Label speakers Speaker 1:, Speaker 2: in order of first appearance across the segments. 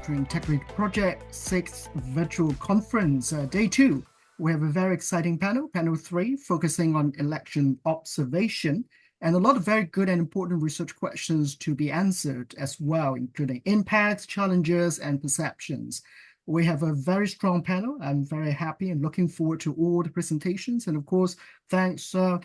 Speaker 1: Electoral Integrity Project 6th Virtual Conference, Day 2. We have a very exciting panel, Panel 3, focusing on election observation, and a lot of very good and important research questions to be answered as well, including impacts, challenges, and perceptions. We have a very strong panel. I'm very happy and looking forward to all the presentations. And of course, thanks to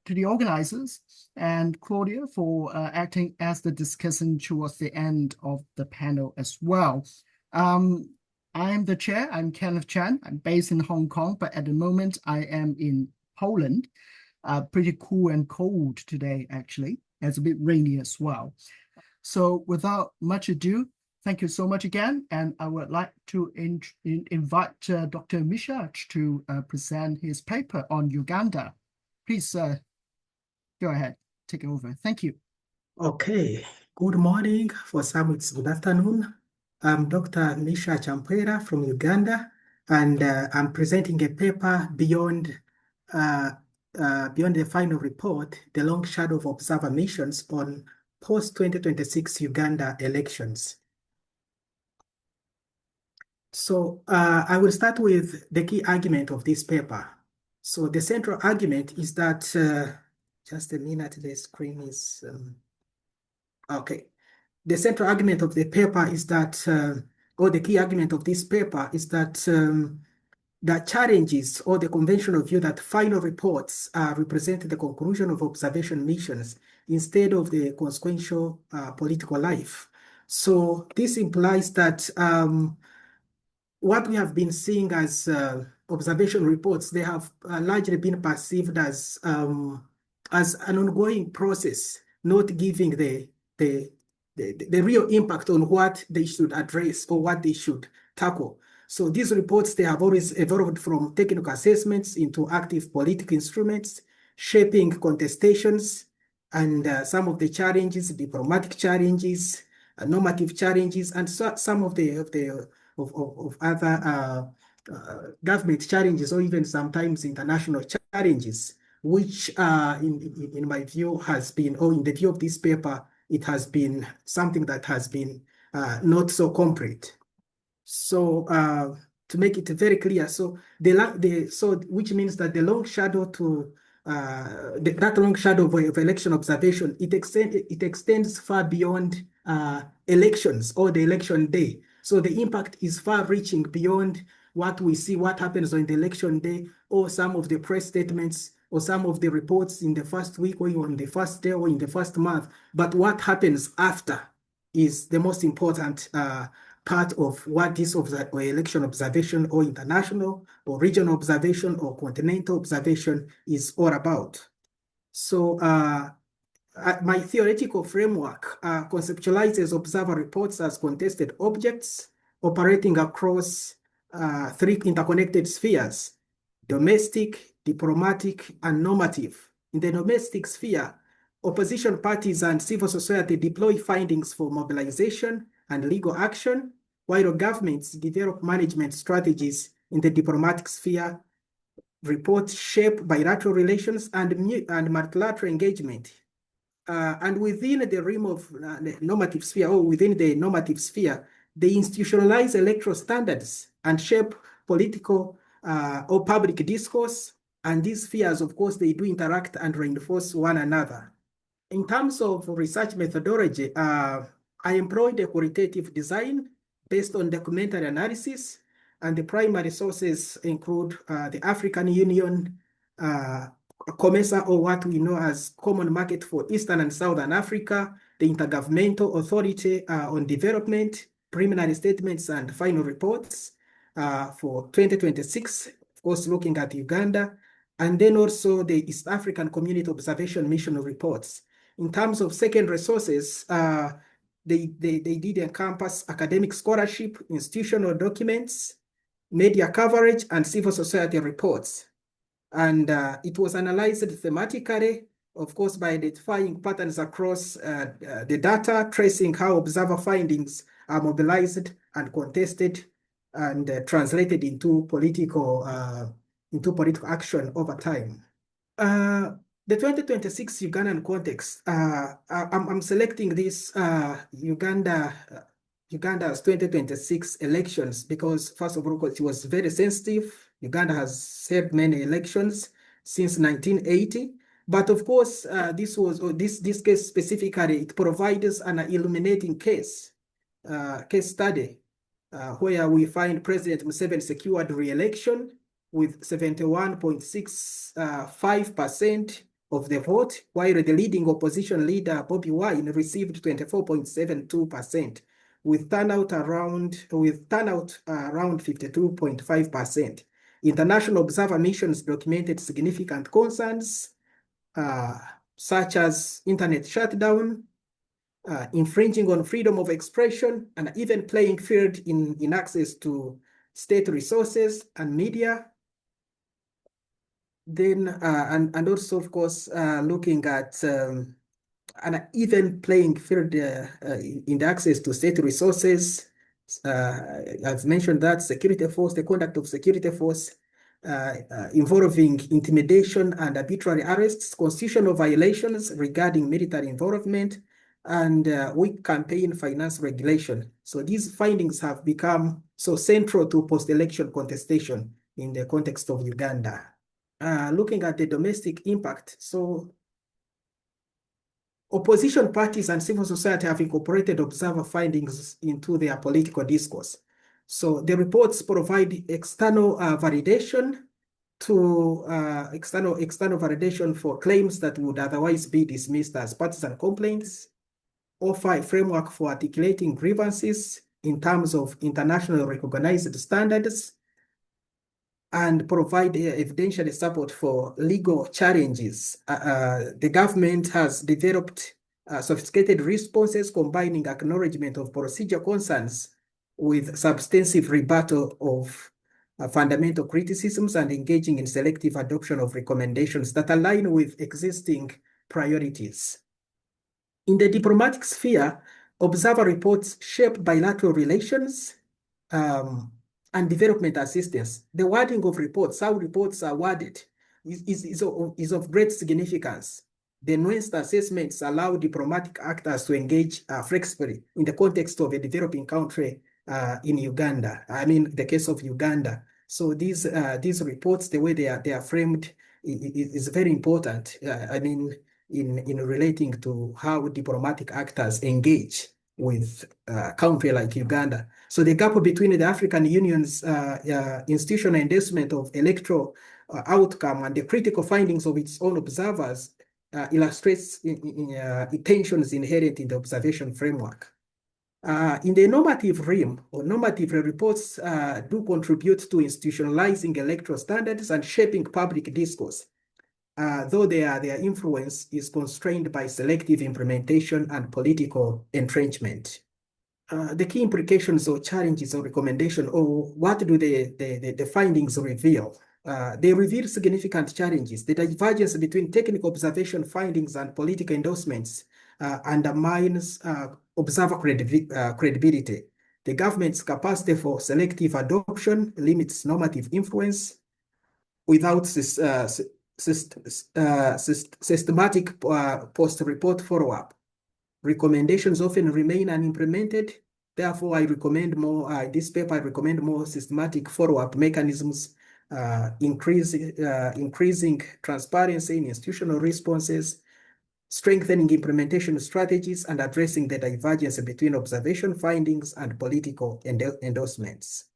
Speaker 1: the organizers and Claudia for acting as the discussant towards the end of the panel as well. I'm the chair. I'm Kenneth Chan. I'm based in Hong Kong, but at the moment I am in Poland. Pretty cool and cold today, actually. It's a bit rainy as well. So without much ado, thank you so much again. And I would like to invite Dr. Meshach to present his paper on Uganda. Please go ahead, take it over. Thank you.
Speaker 2: Okay, good morning. For some, it's good afternoon. I'm Dr. Meshach Ampwera from Uganda, and I'm presenting a paper beyond the final report, the long shadow of observer missions on post-2026 Uganda elections. So I will start with the key argument of this paper. So the central argument is that, just a minute, the screen is, okay. The central argument of the paper is that, or the key argument of this paper is that the challenges or the conventional view that final reports represent the conclusion of observation missions instead of the consequential political life. So this implies that what we have been seeing as observation reports, they have largely been perceived as an ongoing process, not giving the real impact on what they should address or what they should tackle. So these reports, they have always evolved from technical assessments into active political instruments, shaping contestations and some of the challenges, diplomatic challenges, normative challenges, and some of other government challenges, or even sometimes international challenges, which in my view has been, or in the view of this paper, it has been something that has been not so concrete. So to make it very clear, so which means that the long shadow to that long shadow of election observation, it extends far beyond elections or the election day. So the impact is far-reaching beyond what we see, what happens on the election day, or some of the press statements, or some of the reports in the first week, or on the first day, or in the first month. But what happens after is the most important part of what this election observation, or international, or regional observation, or continental observation is all about. So my theoretical framework conceptualizes observer reports as contested objects operating across 3 interconnected spheres: domestic, diplomatic, and normative. In the domestic sphere, opposition parties and civil society deploy findings for mobilization and legal action, while governments develop management strategies. In the diplomatic sphere, reports shape bilateral relations and multilateral engagement. And within the realm of the normative sphere, or within the normative sphere, they institutionalize electoral standards and shape political or public discourse. And these spheres, of course, they do interact and reinforce one another. In terms of research methodology, I employed a qualitative design based on documentary analysis, and the primary sources include the African Union, COMESA, or what we know as Common Market for Eastern and Southern Africa, the Intergovernmental Authority on Development, preliminary statements and final reports for 2026, of course, looking at Uganda, and then also the East African Community Observation Mission reports. In terms of secondary sources, they did encompass academic scholarship, institutional documents, media coverage, and civil society reports. And it was analyzed thematically, of course, by identifying patterns across the data, tracing how observer findings are mobilized and contested and translated into political action over time. The 2026 Ugandan context, I'm selecting this Uganda Uganda's 2026 elections because, first of all, it was very sensitive. Uganda has had many elections since 1980. But of course, this case specifically, it provides an illuminating case study where we find President Museveni secured re-election with 71.65% of the vote, while the leading opposition leader, Bobi Wine, received 24.72%, with turnout around 52.5%. International observer missions documented significant concerns, such as internet shutdown, infringing on freedom of expression, and even playing field in access to state resources and media. Then, and also, of course, looking at an even playing field in the access to state resources. I've mentioned that security force, the conduct of security force, involving intimidation and arbitrary arrests, constitutional violations regarding military involvement, and weak campaign finance regulation. So these findings have become so central to post-election contestation in the context of Uganda. Looking at the domestic impact, so opposition parties and civil society have incorporated observer findings into their political discourse. So the reports provide external validation to external validation for claims that would otherwise be dismissed as partisan complaints, offer a framework for articulating grievances in terms of internationally recognized standards, and provide evidential support for legal challenges. The government has developed sophisticated responses combining acknowledgement of procedure concerns with substantive rebuttal of fundamental criticisms and engaging in selective adoption of recommendations that align with existing priorities. In the diplomatic sphere, observer reports shape bilateral relations and development assistance. The wording of reports, how reports are worded, is of great significance. The nuanced assessments allow diplomatic actors to engage flexibly in the context of a developing country in Uganda. I mean, the case of Uganda. So these reports, the way they are framed, is very important. I mean, in relating to how diplomatic actors engage with a country like Uganda. So the gap between the African Union's institutional endorsement of electoral outcome and the critical findings of its own observers illustrates tensions inherent in the observation framework. In the normative realm, or normative reports do contribute to institutionalizing electoral standards and shaping public discourse, though their influence is constrained by selective implementation and political entrenchment. The key implications or challenges or recommendation, or what do the findings reveal? They reveal significant challenges. The divergence between technical observation findings and political endorsements undermines observer credibility. The government's capacity for selective adoption limits normative influence without systematic post-report follow-up. Recommendations often remain unimplemented. Therefore, I recommend more, in this paper, I recommend more systematic follow-up mechanisms, increasing transparency in institutional responses, strengthening implementation strategies, and addressing the divergence between observation findings and political endorsements.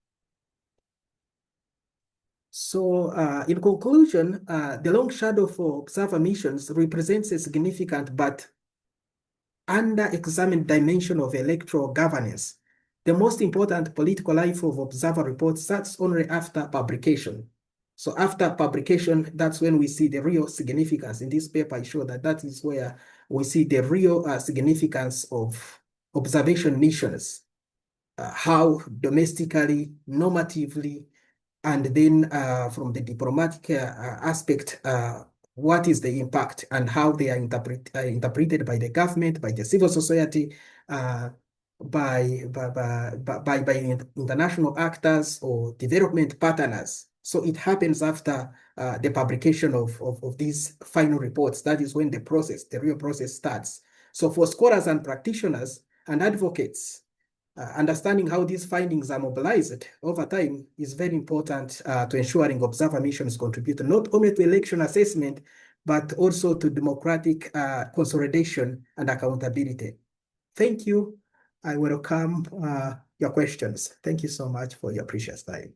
Speaker 2: So in conclusion, the long shadow for observer missions represents a significant but under-examined dimension of electoral governance. The most important political life of observer reports starts only after publication. So after publication, that's when we see the real significance. In this paper, I show that is where we see the real significance of observation missions, how domestically, normatively, and then from the diplomatic aspect, what is the impact and how they are interpreted by the government, by the civil society, by international actors or development partners. So it happens after the publication of these final reports. That is when the real process starts. So for scholars and practitioners and advocates, Understanding how these findings are mobilized over time is very important to ensuring observer missions contribute not only to election assessment, but also to democratic consolidation and accountability. Thank you. I welcome your questions. Thank you so much for your precious time.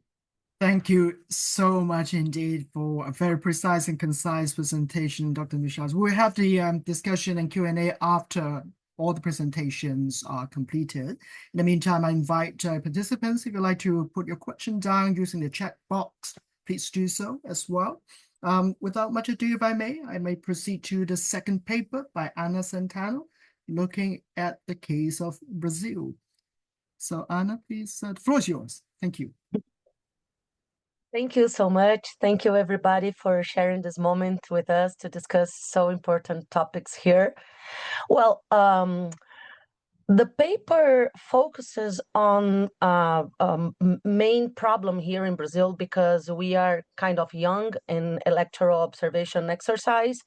Speaker 1: Thank you so much indeed for a very precise and concise presentation, Dr. Meshach. We'll have the discussion and Q&A after all the presentations are completed. In the meantime, I invite participants, if you'd like to put your question down using the chat box, please do so as well. Without much ado, if I may proceed to the second paper by Ana Santano, looking at the case of Brazil. So Ana, please, the floor is yours. Thank you.
Speaker 3: Thank you so much. Thank you, everybody, for sharing this moment with us to discuss so important topics here. Well, the paper focuses on main problem here in Brazil because we are kind of young in electoral observation exercise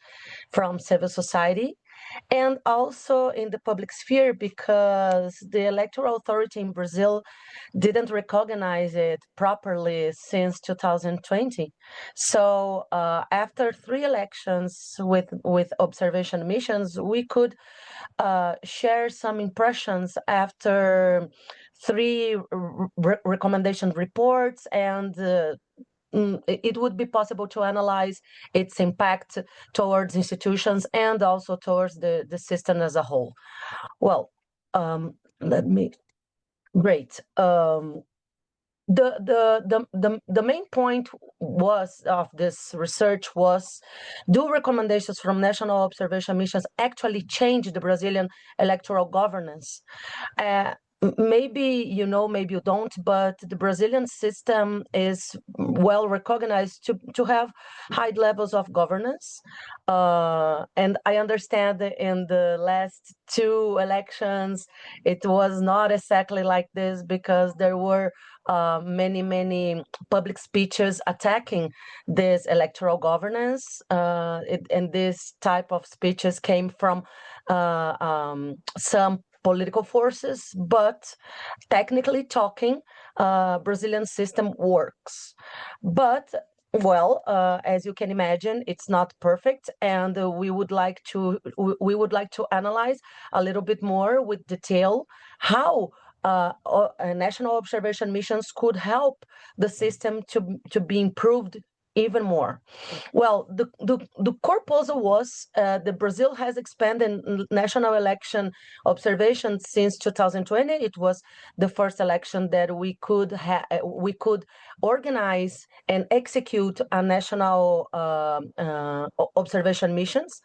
Speaker 3: from civil society, and also in the public sphere because the electoral authority in Brazil didn't recognize it properly since 2020. So after 3 elections with observation missions, we could share some impressions after 3 recommendation reports, and it would be possible to analyze its impact towards institutions and also towards the system as a whole. Well, great. The main point of this research was, do recommendations from national observation missions actually change the Brazilian electoral governance? Maybe you know, maybe you don't, but the Brazilian system is well recognized to have high levels of governance. And I understand that in the last 2 elections, it was not exactly like this because there were many public speeches attacking this electoral governance, and this type of speeches came from some political forces, but technically talking, Brazilian system works. But well, as you can imagine, it's not perfect, and we would like to analyze a little bit more with detail how national observation missions could help the system to be improved even more. Well, the core puzzle was that Brazil has expanded national election observation since 2020. It was the first election that we could organize and execute a national observation missions.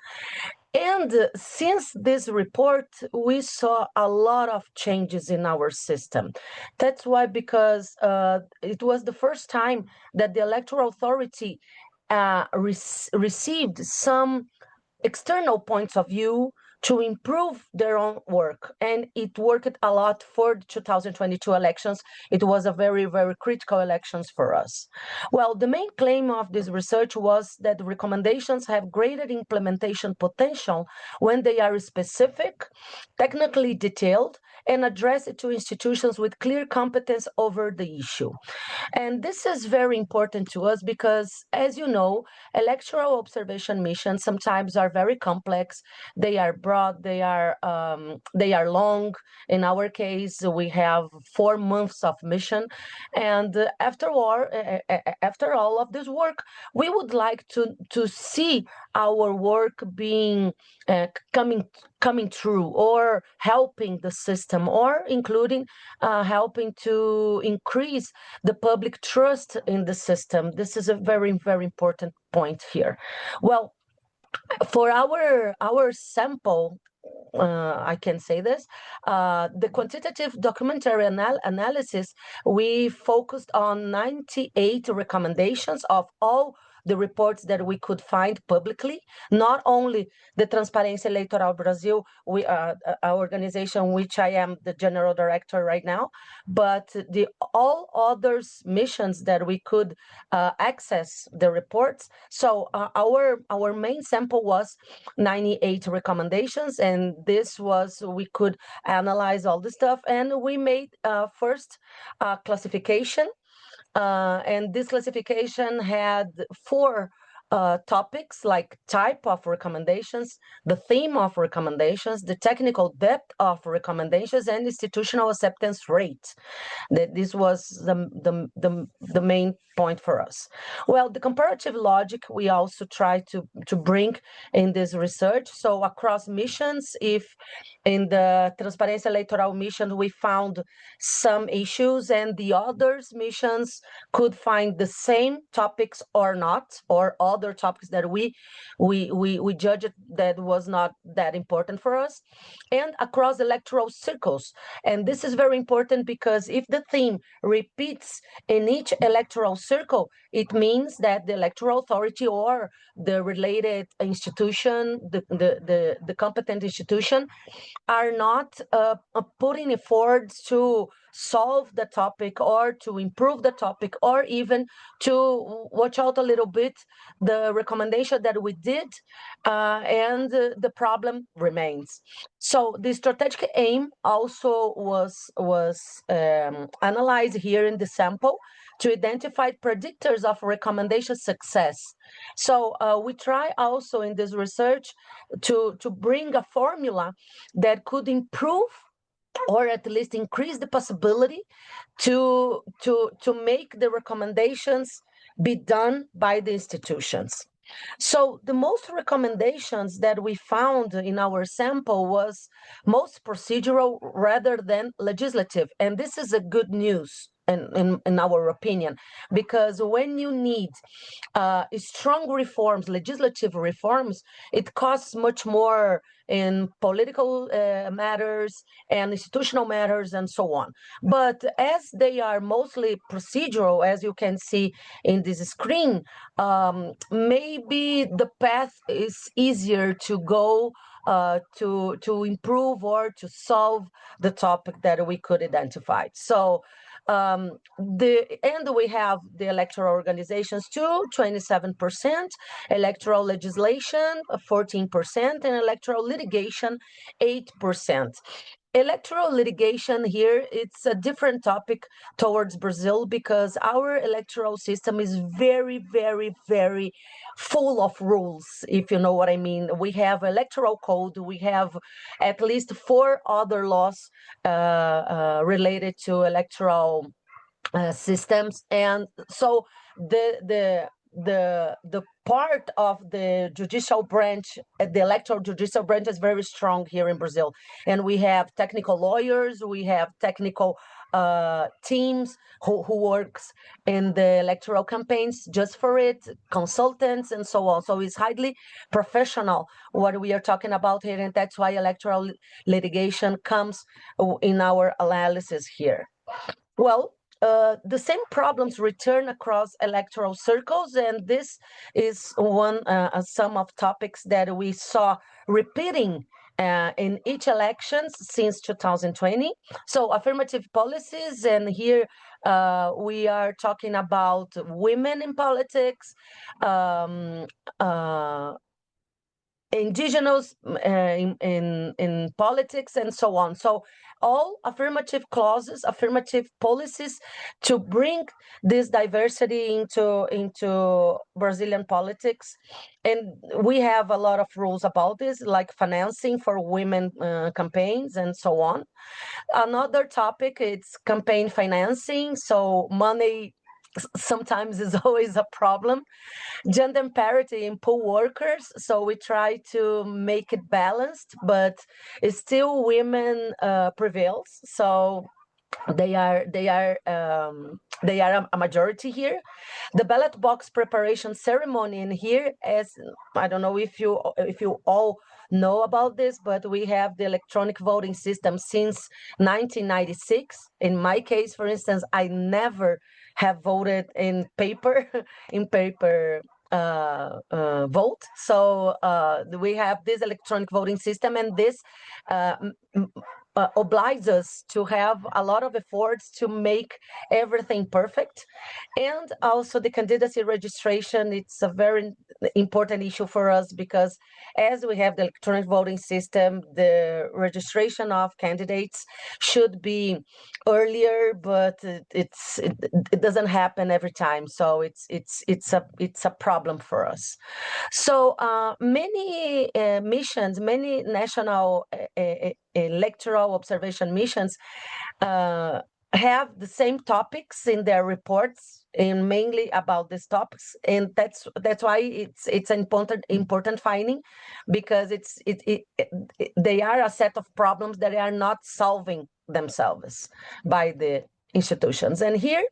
Speaker 3: And since this report, we saw a lot of changes in our system. That's why, because it was the first time that the electoral authority received some external points of view to improve their own work. And it worked a lot for the 2022 elections. It was a very, very critical elections for us. Well, the main claim of this research was that the recommendations have greater implementation potential when they are specific, technically detailed, and address it to institutions with clear competence over the issue. And this is very important to us because, as you know, electoral observation missions sometimes are very complex. They are broad, they are long. In our case, we have 4 months of mission. And after all of this work, we would like to see our work being coming true, or helping the system, or including helping to increase the public trust in the system. This is a very, very important point here. Well, for our sample, I can say this, the quantitative documentary analysis, we focused on 98 recommendations of all the reports that we could find publicly, not only the Transparência Eleitoral Brasil, our organization, which I am the general director right now, but the all others missions that we could access the reports. So our main sample was 98 recommendations, and this was, we could analyze all the stuff, and we made first classification, and this classification had 4 topics, like type of recommendations, the theme of recommendations, the technical depth of recommendations, and institutional acceptance rate. That this was the main point for us. Well, the comparative logic we also try to bring in this research. So across missions, if in the Transparência Eleitoral mission we found some issues and the others missions could find the same topics or not, or other topics that we judged that was not that important for us, and across electoral circles. And this is very important because if the theme repeats in each electoral circle, it means that the electoral authority or the related institution, the competent institution, are not putting efforts to solve the topic or to improve the topic, or even to watch out a little bit the recommendation that we did, and the problem remains. So the strategic aim also was analyzed here in the sample to identify predictors of recommendation success. So we try also in this research to bring a formula that could improve or at least increase the possibility to make the recommendations be done by the institutions. So the most recommendations that we found in our sample was most procedural rather than legislative. And this is a good news in our opinion, because when you need strong reforms, legislative reforms, it costs much more in political matters and institutional matters and so on. But as they are mostly procedural, as you can see in this screen, maybe the path is easier to go to improve or to solve the topic that we could identify. So we have the electoral organizations too, 27%, electoral legislation, 14%, and electoral litigation, 8%. Electoral litigation here, it's a different topic towards Brazil because our electoral system is very, very, very full of rules, if you know what I mean. We have electoral code, we have at least 4 other laws related to electoral systems, and so the part of the judicial branch, the electoral judicial branch, is very strong here in Brazil, and we have technical lawyers, we have technical teams who works in the electoral campaigns just for it, consultants and so on. So it's highly professional what we are talking about here, and that's why electoral litigation comes in our analysis here. Well, the same problems return across electoral circles, and this is some of topics that we saw repeating in each elections since 2020. So affirmative policies, and here we are talking about women in politics, indigenous in politics, and so on. So all affirmative clauses, affirmative policies to bring this diversity into Brazilian politics. And we have a lot of rules about this, like financing for women campaigns and so on. Another topic is campaign financing. So money sometimes is always a problem. Gender parity in poll workers, so we try to make it balanced, but still women prevails. So they are a majority here. The ballot box preparation ceremony in here, as I don't know if you all know about this, but we have the electronic voting system since 1996. In my case, for instance, I never have voted in paper vote. So we have this electronic voting system, and this obliges us to have a lot of efforts to make everything perfect. And also the candidacy registration, it's a very important issue for us, because as we have the electronic voting system, the registration of candidates should be earlier, but it doesn't happen every time. So it's a problem for us. So many missions, many national electoral observation missions have the same topics in their reports, and mainly about these topics, and that's why it's an important finding, because they are a set of problems that are not solving themselves by the institutions. And here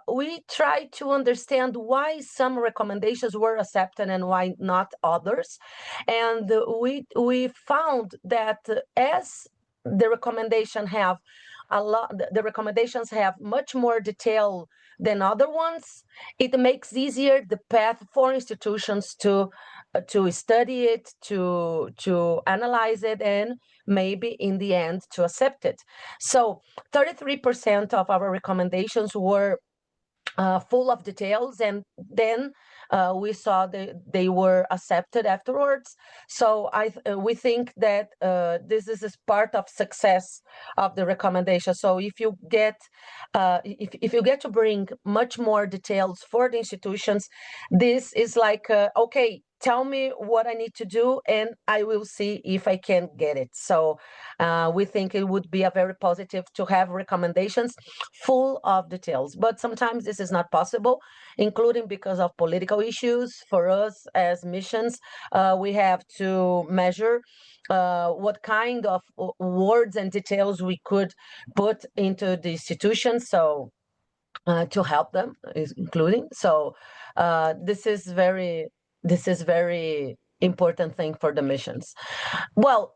Speaker 3: we try to understand why some recommendations were accepted and why not others. And we found that as the recommendations have much more detail than other ones, it makes easier the path for institutions to study it, to analyze it, and maybe in the end to accept it. So 33% of our recommendations were full of details, and then we saw they were accepted afterwards. So we think that this is part of success of the recommendation. So if you get if you get to bring much more details for the institutions, this is like okay, tell me what I need to do, and I will see if I can get it. So we think it would be a very positive to have recommendations full of details. But sometimes this is not possible, including because of political issues. For us as missions, we have to measure what kind of words and details we could put into the institution. So to help them, including. So this is very important thing for the missions. Well,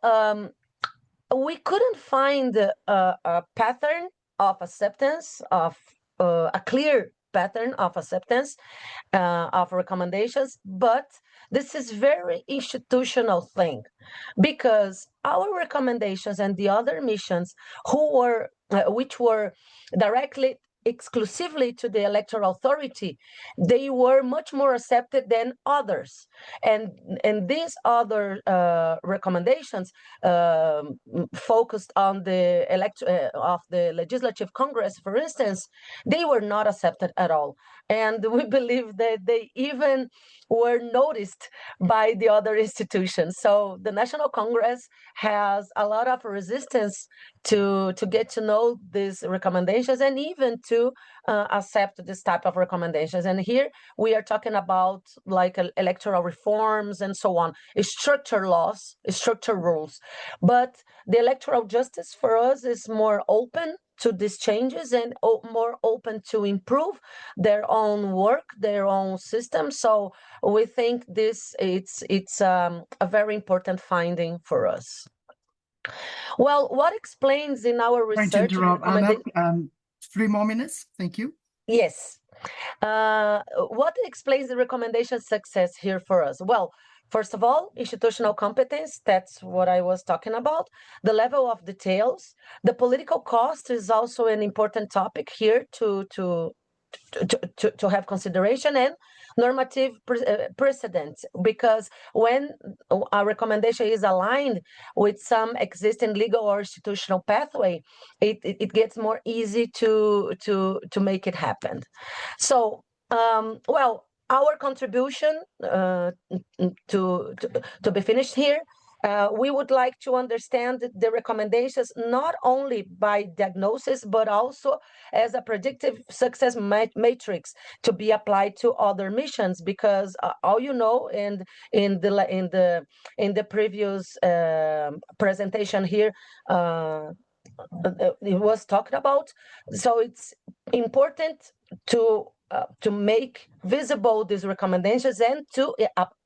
Speaker 3: we couldn't find a pattern of acceptance, of a clear pattern of acceptance of recommendations, but this is very institutional thing, because our recommendations and the other missions which were directly exclusively to the electoral authority, they were much more accepted than others. And these other recommendations focused on the of the Legislative Congress, for instance, they were not accepted at all. And we believe that they even were noticed by the other institutions. So the National Congress has a lot of resistance to get to know these recommendations, and even to accept this type of recommendations. And here we are talking about like electoral reforms and so on, structure laws, structure rules. But the electoral justice for us is more open to these changes, and more open to improve their own work, their own system. So we think it's a very important finding for us. Well, what explains in our research?
Speaker 1: Trying to interrupt, Anna, 3 more minutes. Thank you.
Speaker 3: Yes. What explains the recommendation success here for us? Well, first of all, institutional competence, that's what I was talking about. The level of details. The political cost is also an important topic here to have consideration, and normative precedents, because when a recommendation is aligned with some existing legal or institutional pathway, it gets more easy to make it happen. So well, our contribution to be finished here. We would like to understand the recommendations not only by diagnosis, but also as a predictive success matrix to be applied to other missions. Because all you know, and in the previous presentation here, it was talked about. So it's important to make visible these recommendations and to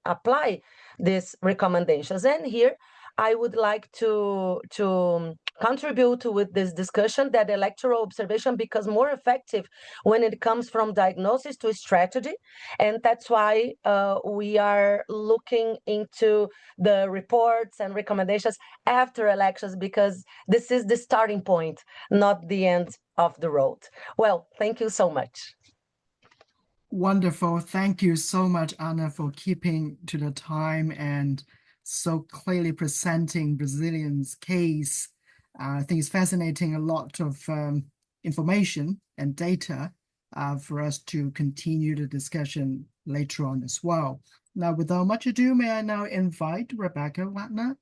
Speaker 3: apply these recommendations. And here I would like to contribute with this discussion that electoral observation becomes more effective when it comes from diagnosis to strategy. And that's why we are looking into the reports and recommendations after elections, because this is the starting point, not the end of the road. Well, thank you so much.
Speaker 1: Wonderful. Thank you so much, Anna, for keeping to the time and so clearly presenting Brazilian's case. I think it's fascinating, a lot of information and data for us to continue the discussion later on as well. Now, without much ado, may I now invite Rebecca Wagner,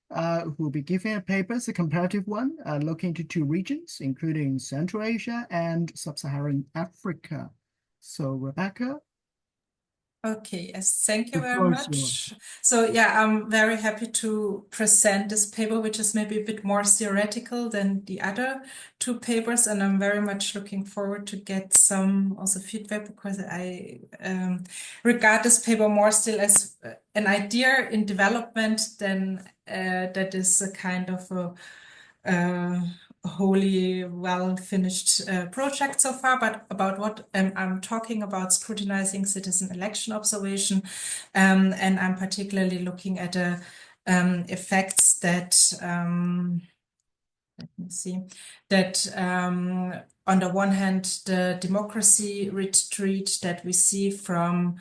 Speaker 1: who will be giving a paper, it's a comparative one, looking into 2 regions, including Central Asia and Sub-Saharan Africa. So, Rebecca.
Speaker 4: Okay, yes, thank you very much. So yeah, I'm very happy to present this paper, which is maybe a bit more theoretical than the other 2 papers, and I'm very much looking forward to get some also feedback, because I regard this paper more still as an idea in development than that is a kind of a wholly well-finished project so far. But about what I'm talking about, scrutinizing citizen election observation, and I'm particularly looking at effects that let me see, that on the one hand, the democracy retreat that we see from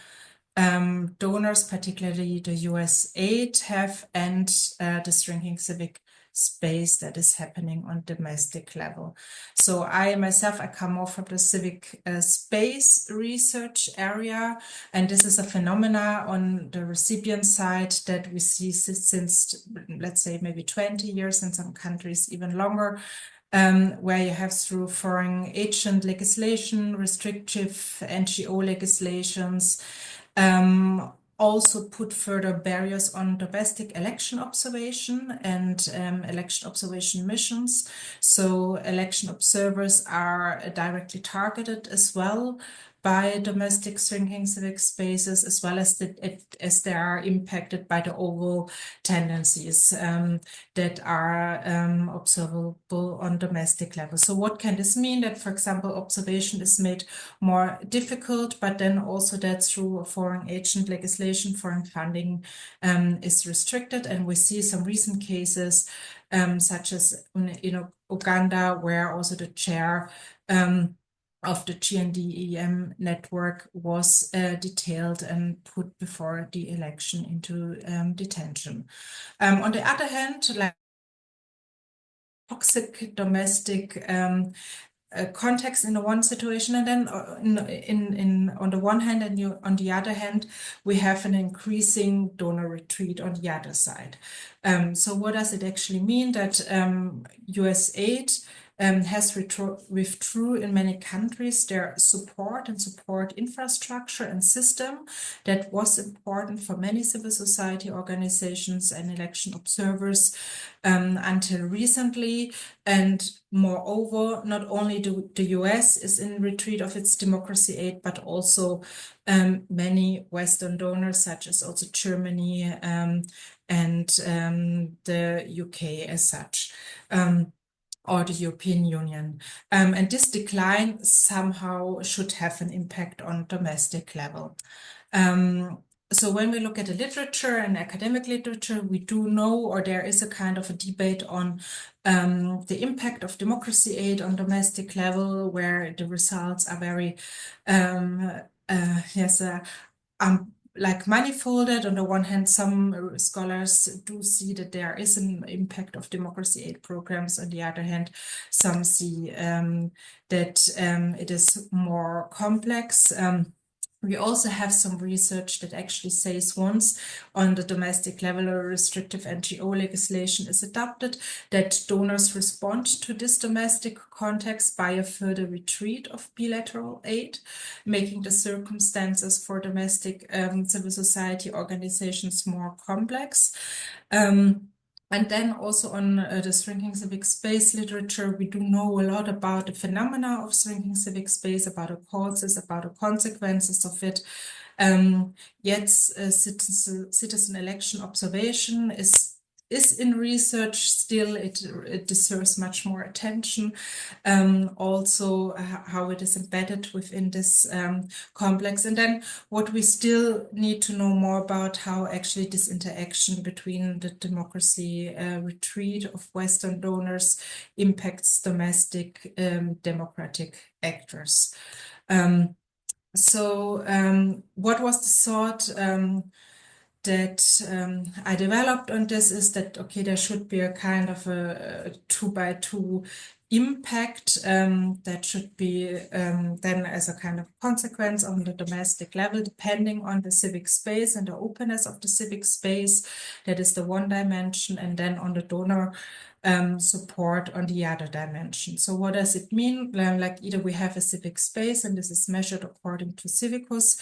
Speaker 4: donors, particularly the USAID, have, and the shrinking civic space that is happening on domestic level. So I myself, I come more from the civic space research area, and this is a phenomena on the recipient side that we see since, let's say, maybe 20 years, in some countries even longer, where you have, through foreign agent legislation, restrictive NGO legislations, also put further barriers on domestic election observation and election observation missions. So election observers are directly targeted as well by domestic shrinking civic spaces, as well as as they are impacted by the overall tendencies that are observable on domestic level. So what can this mean? That, for example, observation is made more difficult, but then also that through foreign agent legislation, foreign funding is restricted. And we see some recent cases, such as in Uganda, where also the chair of the GND-EM network was detailed and put before the election into detention. On the other hand, like toxic domestic context in the one situation, and then on the one hand, and on the other hand, we have an increasing donor retreat on the other side. So what does it actually mean? That USAID has withdrew in many countries their support infrastructure and system that was important for many civil society organizations and election observers until recently. And moreover, not only the US is in retreat of its democracy aid, but also many Western donors, such as also Germany and the UK as such. Or the European Union. And this decline somehow should have an impact on domestic level. So when we look at the literature and academic literature, we do know, or there is a kind of a debate on the impact of democracy aid on domestic level, where the results are very, like manifolded. On the one hand, some scholars do see that there is an impact of democracy aid programs. On the other hand, some see that it is more complex. We also have some research that actually says once on the domestic level a restrictive NGO legislation is adopted, that donors respond to this domestic context by a further retreat of bilateral aid, making the circumstances for domestic civil society organizations more complex. And then also on the shrinking civic space literature, we do know a lot about the phenomena of shrinking civic space, about the causes, about the consequences of it. Yet citizen election observation is is in research still. It deserves much more attention. Also, how it is embedded within this complex. And then what we still need to know more about, how actually this interaction between the democracy retreat of Western donors impacts domestic democratic actors. What was the thought that I developed on this is that, okay, there should be a kind of a 2x2 impact that should be then as a kind of consequence on the domestic level, depending on the civic space and the openness of the civic space. That is the one dimension, and then on the donor support on the other dimension. So what does it mean? Like either we have a civic space, and this is measured according to Civicus,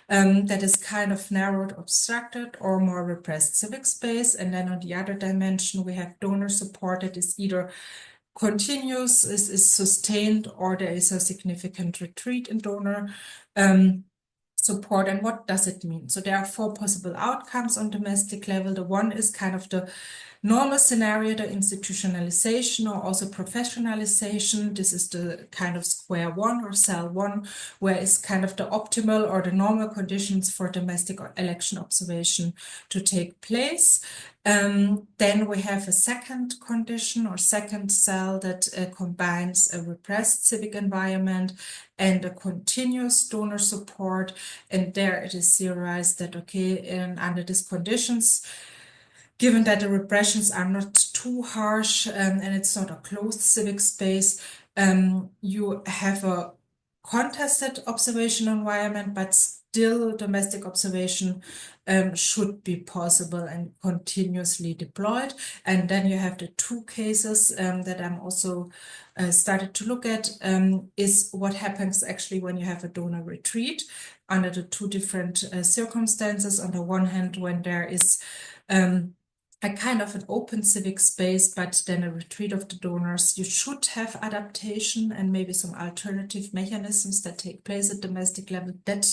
Speaker 4: that is kind of narrowed, obstructed, or more repressed civic space. And then on the other dimension, we have donor support that is either continuous, is sustained, or there is a significant retreat in donor support. And what does it mean? So there are 4 possible outcomes on domestic level. The one is kind of the normal scenario, the institutionalization or also professionalization. This is the kind of square one or cell one, where it's kind of the optimal or the normal conditions for domestic election observation to take place. Then we have a second condition or second cell that combines a repressed civic environment and a continuous donor support. And there it is theorized that, okay, under these conditions, given that the repressions are not too harsh and it's not a closed civic space, you have a contested observation environment, but still domestic observation should be possible and continuously deployed. And then you have the 2 cases that I'm also started to look at, is what happens actually when you have a donor retreat under the 2 different circumstances. On the one hand, when there is a kind of an open civic space, but then a retreat of the donors, you should have adaptation and maybe some alternative mechanisms that take place at domestic level. That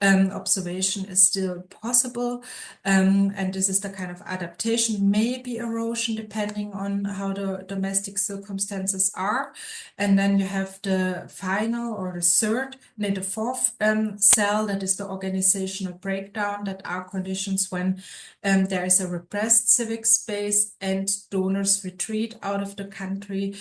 Speaker 4: observation is still possible. And this is the kind of adaptation, maybe erosion, depending on how the domestic circumstances are. And then you have the final or the third, the 4th cell, that is the organizational breakdown, that are conditions when there is a repressed civic space and donors retreat out of the country,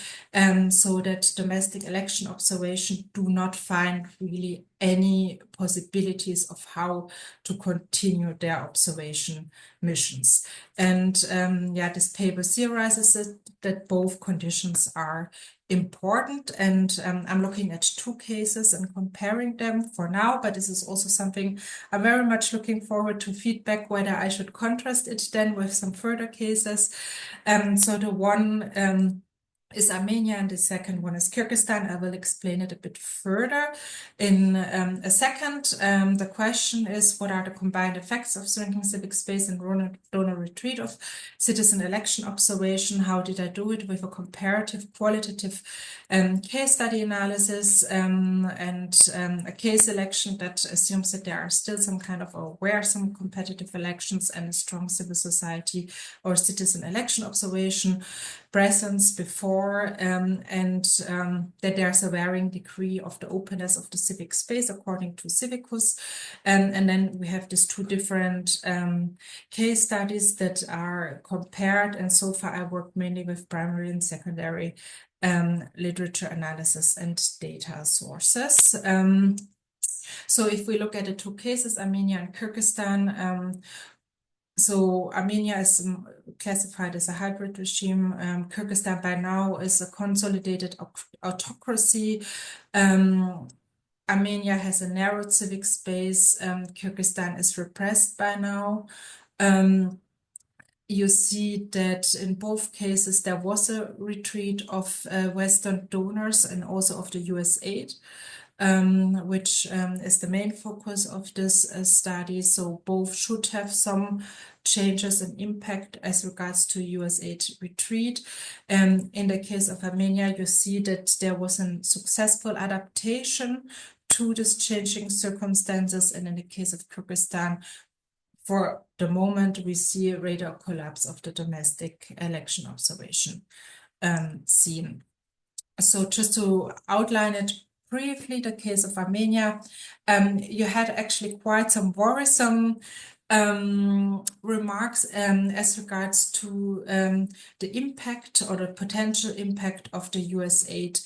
Speaker 4: so that domestic election observation do not find really any possibilities of how to continue their observation missions. And this paper theorizes that both conditions are important. And I'm looking at 2 cases and comparing them for now, but this is also something I'm very much looking forward to feedback, whether I should contrast it then with some further cases. So the one is Armenia, and the second one is Kyrgyzstan. I will explain it a bit further in a second. The question is, what are the combined effects of shrinking civic space and donor retreat of citizen election observation? How did I do it? With a comparative qualitative case study analysis and a case selection that assumes that there are still some kind of, or where some competitive elections and a strong civil society or citizen election observation presence before, and that there's a varying degree of the openness of the civic space according to Civicus. And then we have these 2 different case studies that are compared. And so far I worked mainly with primary and secondary literature analysis and data sources. So if we look at the 2 cases, Armenia and Kyrgyzstan, so Armenia is classified as a hybrid regime. Kyrgyzstan by now is a consolidated autocracy. Armenia has a narrowed civic space. Kyrgyzstan is repressed by now. You see that in both cases there was a retreat of Western donors and also of the USAID. Which is the main focus of this study. So both should have some changes and impact as regards to USAID retreat. In the case of Armenia, you see that there was a successful adaptation to these changing circumstances. And in the case of Kyrgyzstan, for the moment, we see a radar collapse of the domestic election observation scene. So just to outline it briefly, the case of Armenia, you had actually quite some worrisome remarks as regards to the impact or the potential impact of the USAID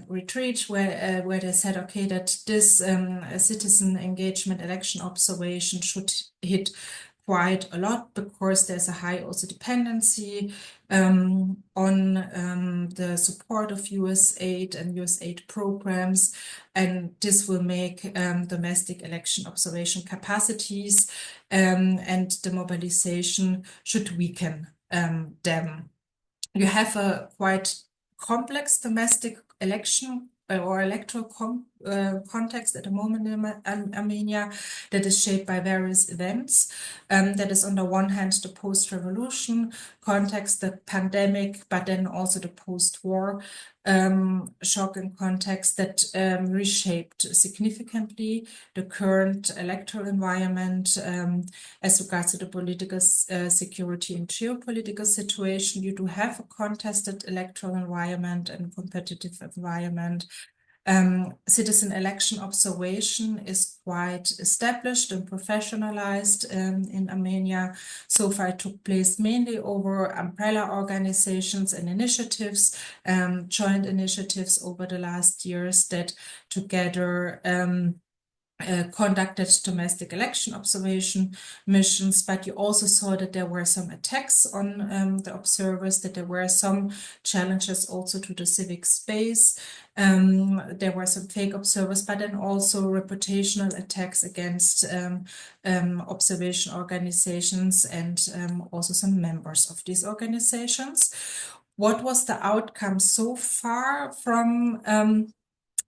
Speaker 4: retreat, where they said, okay, that this citizen engagement election observation should hit quite a lot because there's a high also dependency on the support of USAID and USAID programs, and this will make domestic election observation capacities and the mobilization should weaken them. You have a quite complex domestic election or electoral context at the moment in Armenia that is shaped by various events. That is on the one hand the post-revolution context, the pandemic, but then also the post-war shock and context that reshaped significantly the current electoral environment as regards to the political security and geopolitical situation. You do have a contested electoral environment and competitive environment. Citizen election observation is quite established and professionalized in Armenia. So far, it took place mainly over umbrella organizations and initiatives, joint initiatives over the last years that together conducted domestic election observation missions, but you also saw that there were some attacks on the observers, that there were some challenges also to the civic space. There were some fake observers, but then also reputational attacks against observation organizations and also some members of these organizations. What was the outcome so far from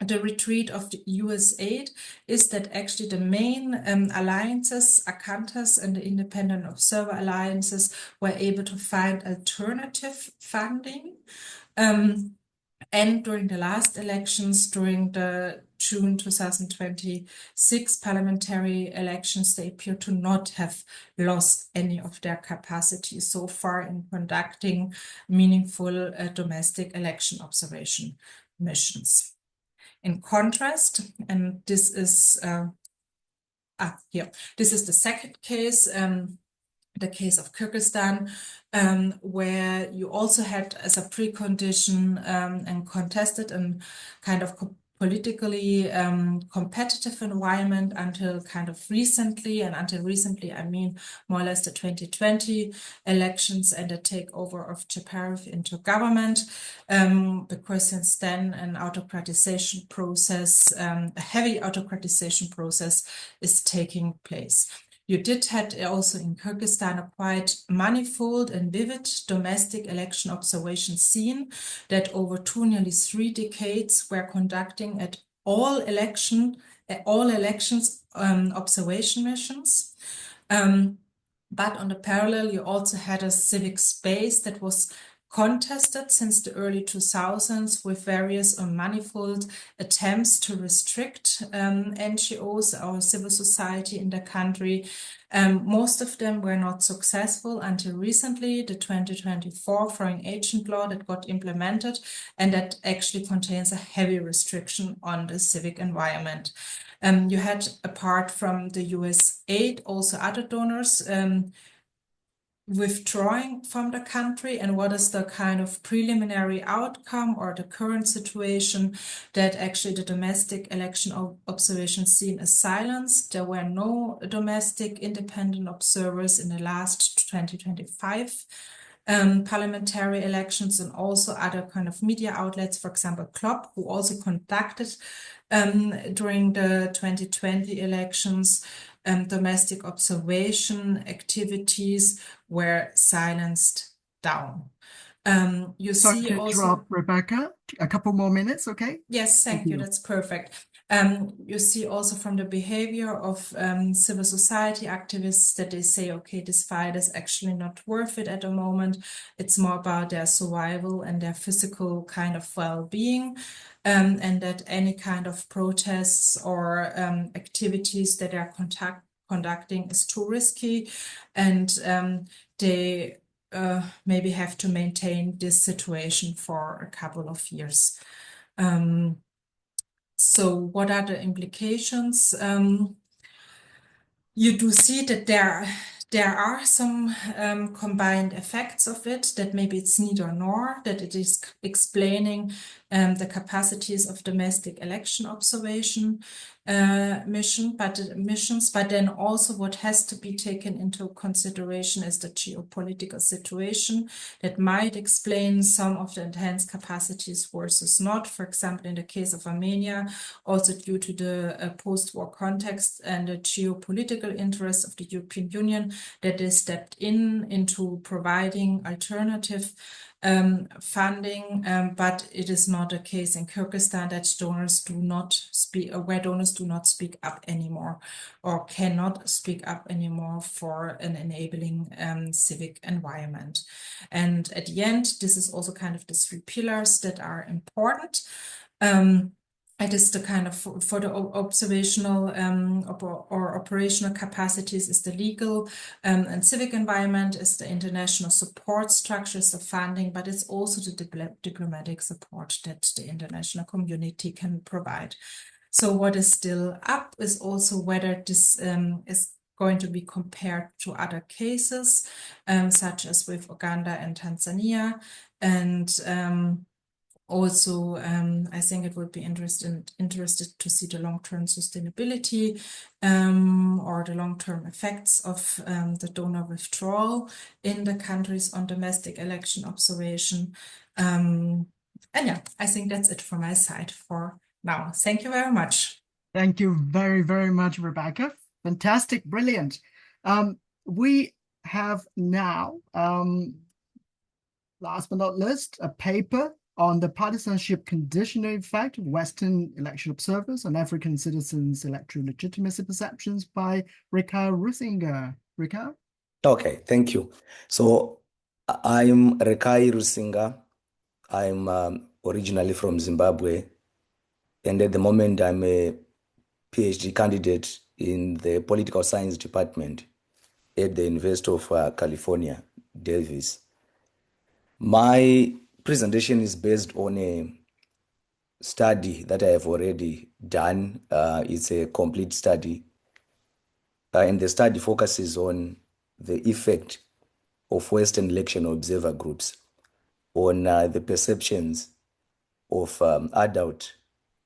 Speaker 4: the retreat of the USAID is that actually the main alliances, Akantas and the Independent Observer Alliances, were able to find alternative funding. And during the last elections, during the June 2026 parliamentary elections, they appear to not have lost any of their capacity so far in conducting meaningful domestic election observation missions. In contrast, and this is this is the second case, the case of Kyrgyzstan, where you also had as a precondition and contested and kind of politically competitive environment until kind of recently, and until recently I mean more or less the 2020 elections and the takeover of Chaparev into government, because since then an autocratization process, a heavy autocratization process is taking place. You did have also in Kyrgyzstan a quite manifold and vivid domestic election observation scene that over nearly 3 decades were conducting at all elections observation missions. But on the parallel, you also had a civic space that was contested since the early 2000s with various or manifold attempts to restrict NGOs or civil society in the country. Most of them were not successful until recently, the 2024 foreign agent law that got implemented, and that actually contains a heavy restriction on the civic environment. You had, apart from the USAID, also other donors withdrawing from the country. And what is the kind of preliminary outcome or the current situation? That actually the domestic election observation scene is silenced. There were no domestic independent observers in the last 2025 parliamentary elections, and also other kind of media outlets, for example, CLOP, who also conducted during the 2020 elections domestic observation activities were silenced down. You
Speaker 1: Sorry
Speaker 4: see
Speaker 1: to
Speaker 4: also
Speaker 1: interrupt, Rebecca. A couple more minutes, okay?
Speaker 4: Yes, thank you. That's perfect. You see also from the behavior of civil society activists that they say, okay, this fight is actually not worth it at the moment. It's more about their survival and their physical kind of well-being, and that any kind of protests or activities that are conducting is too risky, and they maybe have to maintain this situation for a couple of years. So what are the implications? You do see that there are some combined effects of it, that maybe it's neither nor, that it is explaining the capacities of domestic election observation missions, but then also what has to be taken into consideration is the geopolitical situation that might explain some of the enhanced capacities versus not. For example, in the case of Armenia, also due to the post-war context and the geopolitical interests of the European Union, that they stepped into providing alternative funding, but it is not a case in Kyrgyzstan that donors do not speak, where donors do not speak up anymore or cannot speak up anymore for an enabling civic environment. And at the end, this is also kind of the three pillars that are important. It is the kind of, for the observational or operational capacities is the legal and civic environment, is the international support structures, the funding, but it's also the diplomatic support that the international community can provide. So what is still up is also whether this is going to be compared to other cases, such as with Uganda and Tanzania. And also, I think it would be interested to see the long-term sustainability or the long-term effects of the donor withdrawal in the countries on domestic election observation. And yeah, I think that's it from my side for now. Thank you very much.
Speaker 1: Thank you very, very much, Rebecca. Fantastic, brilliant. We have now, last but not least, a paper on the partisanship conditional effect of Western election observers on African citizens' electoral legitimacy perceptions by Rekai Rusinga. Rekai?
Speaker 5: Okay, thank you. So I'm Rekai Rusinga. I'm originally from Zimbabwe, and at the moment I'm a PhD candidate in the political science department at the University of California, Davis. My presentation is based on a study that I have already done. It's a complete study, and the study focuses on the effect of Western election observer groups on the perceptions of adult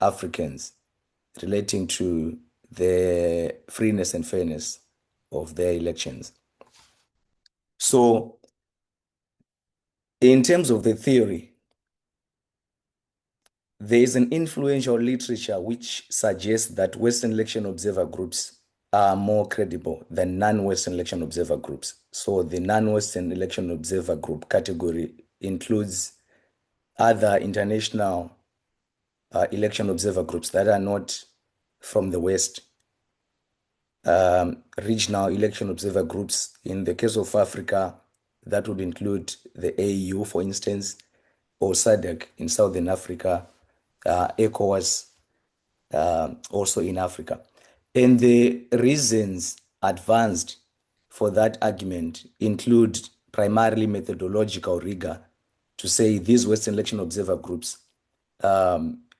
Speaker 5: Africans relating to the freeness and fairness of their elections. So, in terms of the theory, there is an influential literature which suggests that Western election observer groups are more credible than non-Western election observer groups. So the non-Western election observer group category includes other international election observer groups that are not from the West, regional election observer groups. In the case of Africa, that would include the AU, for instance, or SADC in Southern Africa, ECOWAS, also in Africa. And the reasons advanced for that argument include primarily methodological rigor, to say these Western election observer groups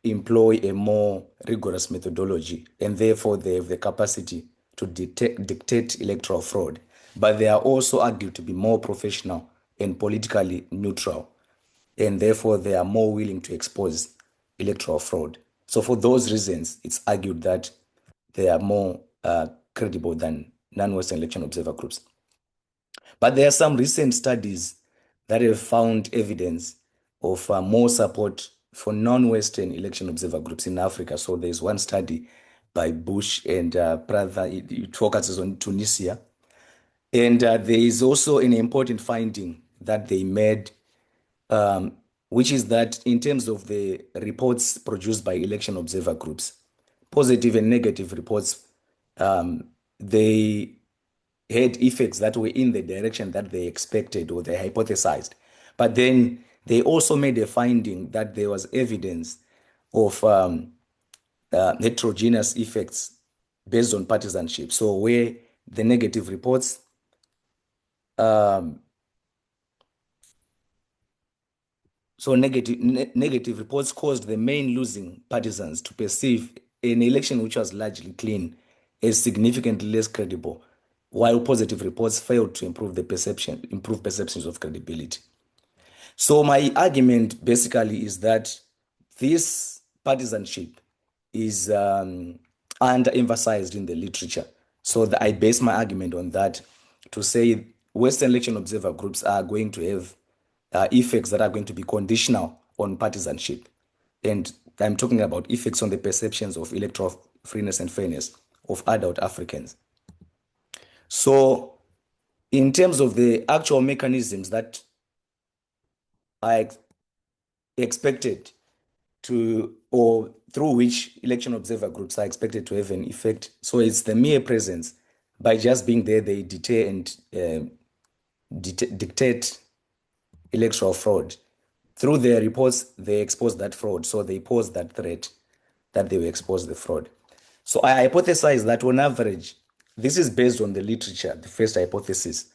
Speaker 5: employ a more rigorous methodology, and therefore they have the capacity to dictate electoral fraud. But they are also argued to be more professional and politically neutral, and therefore they are more willing to expose electoral fraud. So for those reasons, it's argued that they are more credible than non-Western election observer groups. But there are some recent studies that have found evidence of more support for non-Western election observer groups in Africa. So there's one study by Bush and Prather, it focuses on Tunisia. And there is also an important finding that they made, which is that in terms of the reports produced by election observer groups, positive and negative reports, they had effects that were in the direction that they expected or they hypothesized. But then they also made a finding that there was evidence of heterogeneous effects based on partisanship. So where the negative reports. So negative reports caused the main losing partisans to perceive an election which was largely clean as significantly less credible, while positive reports failed to improve perceptions of credibility. So my argument basically is that this partisanship is underemphasized in the literature. So I base my argument on that to say Western election observer groups are going to have effects that are going to be conditional on partisanship. And I'm talking about effects on the perceptions of electoral freeness and fairness of adult Africans. So in terms of the actual mechanisms that are expected to, or through which election observer groups are expected to have an effect. So it's the mere presence. By just being there, they deter and dictate electoral fraud. Through their reports, they expose that fraud. So they pose that threat that they will expose the fraud. So I hypothesize that on average, this is based on the literature, the first hypothesis.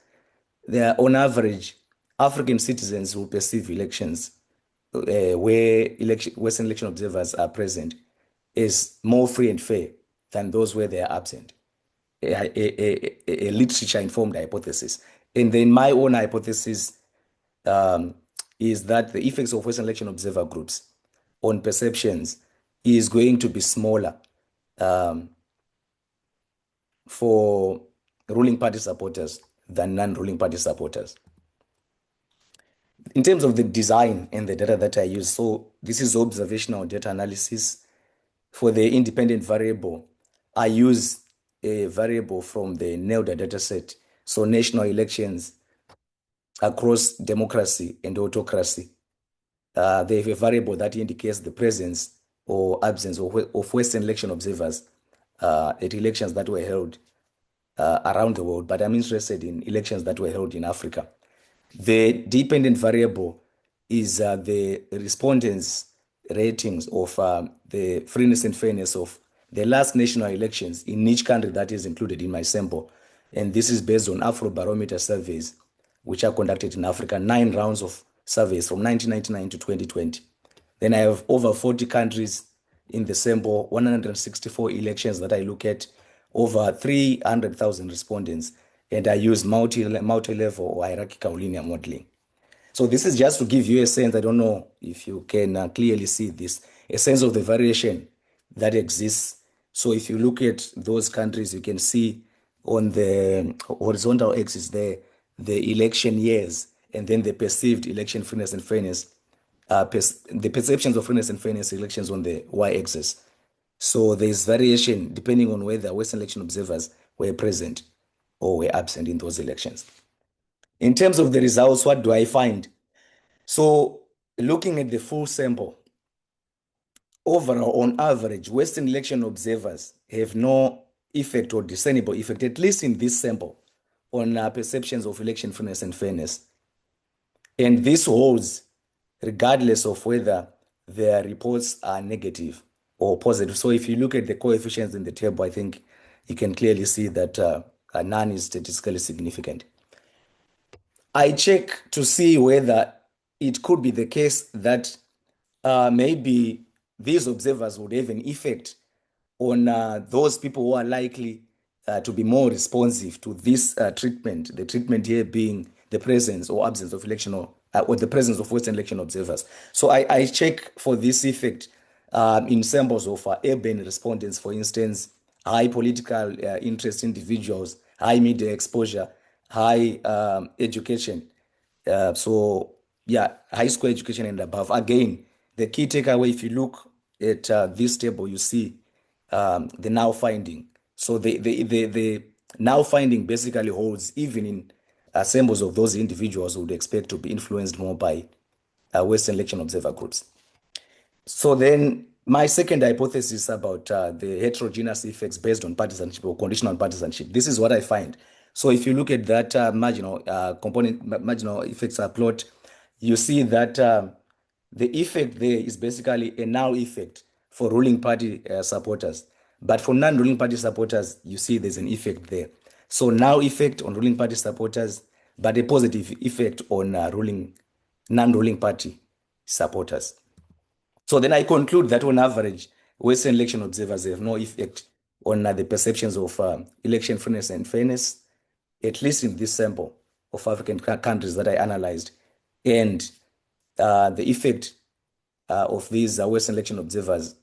Speaker 5: On average, African citizens will perceive elections where Western election observers are present is more free and fair than those where they are absent. A literature-informed hypothesis. And then my own hypothesis is that the effects of Western election observer groups on perceptions is going to be smaller for ruling party supporters than non-ruling party supporters. In terms of the design and the data that I use, so this is observational data analysis. For the independent variable, I use a variable from the NELDA dataset. So national elections across democracy and autocracy. They have a variable that indicates the presence or absence of Western election observers at elections that were held around the world, but I'm interested in elections that were held in Africa. The dependent variable is the respondents' ratings of the freeness and fairness of the last national elections in each country that is included in my sample. And this is based on Afrobarometer surveys, which are conducted in Africa, 9 rounds of surveys from 1999 to 2020. Then I have over 40 countries in the sample, 164 elections that I look at, over 300,000 respondents, and I use multi-level or hierarchical linear modeling. So this is just to give you a sense, I don't know if you can clearly see this, a sense of the variation that exists. So if you look at those countries, you can see on the horizontal axis there, the election years, and then the perceived election freeness and fairness, the perceptions of freeness and fairness elections on the y-axis. So there's variation depending on whether Western election observers were present or were absent in those elections. In terms of the results, what do I find? So looking at the full sample, overall, on average, Western election observers have no effect or discernible effect, at least in this sample, on perceptions of election freeness and fairness. And this holds regardless of whether their reports are negative or positive. So if you look at the coefficients in the table, I think you can clearly see that none is statistically significant. I check to see whether it could be the case that maybe these observers would have an effect on those people who are likely to be more responsive to this treatment, the treatment here being the presence or absence of election or the presence of Western election observers. So I check for this effect in samples of urban respondents, for instance, high political interest individuals, high media exposure, high education. So yeah, high school education and above. Again, the key takeaway, if you look at this table, you see the now finding. So the now finding basically holds even in samples of those individuals who would expect to be influenced more by Western election observer groups. So then my second hypothesis about the heterogeneous effects based on partisanship or conditional partisanship, this is what I find. So if you look at that marginal effects plot, you see that the effect there is basically a null effect for ruling party supporters. But for non-ruling party supporters, you see there's an effect there. So no effect on ruling party supporters, but a positive effect on non-ruling party supporters. So then I conclude that on average, Western election observers have no effect on the perceptions of election fairness and fairness, at least in this sample of African countries that I analyzed. And the effect of these Western election observers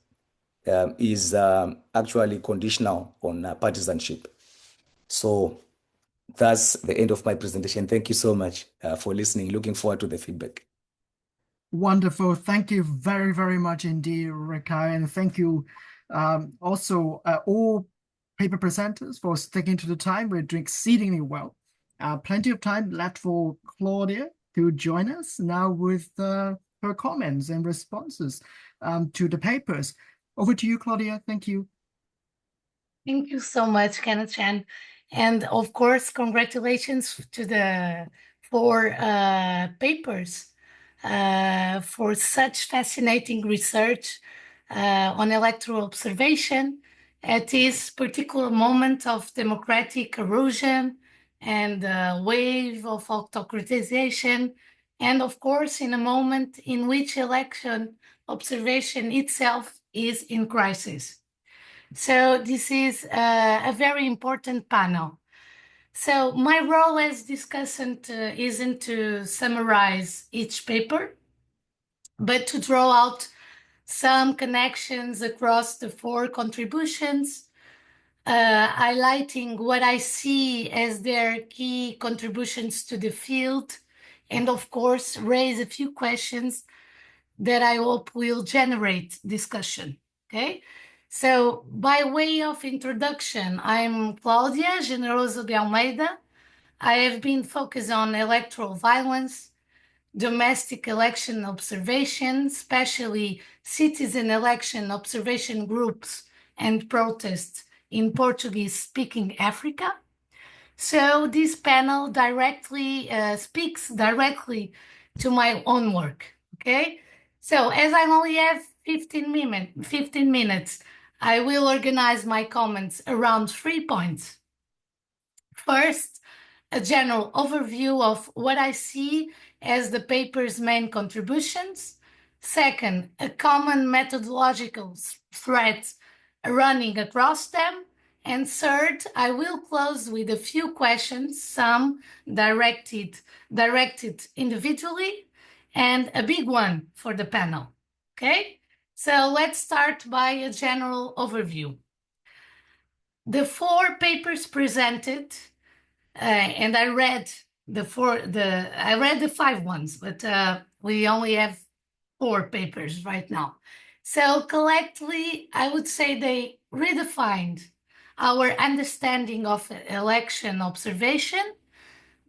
Speaker 5: is actually conditional on partisanship. So that's the end of my presentation. Thank you so much for listening. Looking forward to the feedback.
Speaker 1: Wonderful. Thank you very, very much indeed, Rekai. And thank you also all paper presenters for sticking to the time. We're doing exceedingly well. Plenty of time left for Claudia to join us now with her comments and responses to the papers. Over to you, Claudia. Thank you.
Speaker 6: Thank you so much, Kenneth Chan. And of course, congratulations to the 4 papers for such fascinating research on electoral observation at this particular moment of democratic erosion and wave of autocratization, and of course, in a moment in which election observation itself is in crisis. So this is a very important panel. So my role as discussant isn't to summarize each paper, but to draw out some connections across the 4 contributions, highlighting what I see as their key contributions to the field, and of course, raise a few questions that I hope will generate discussion, okay? So by way of introduction, I'm Claudia Generoso de Almeida. I have been focused on electoral violence, domestic election observation, especially citizen election observation groups and protests in Portuguese-speaking Africa. So this panel speaks directly to my own work, okay? So as I only have 15 minutes, I will organize my comments around 3 points. First, a general overview of what I see as the paper's main contributions. Second, a common methodological thread running across them. And third, I will close with a few questions, some directed individually, and a big one for the panel, okay? So let's start by a general overview. The 4 papers presented, and I read the 5 ones, but we only have 4 papers right now. So collectively, I would say they redefined our understanding of election observation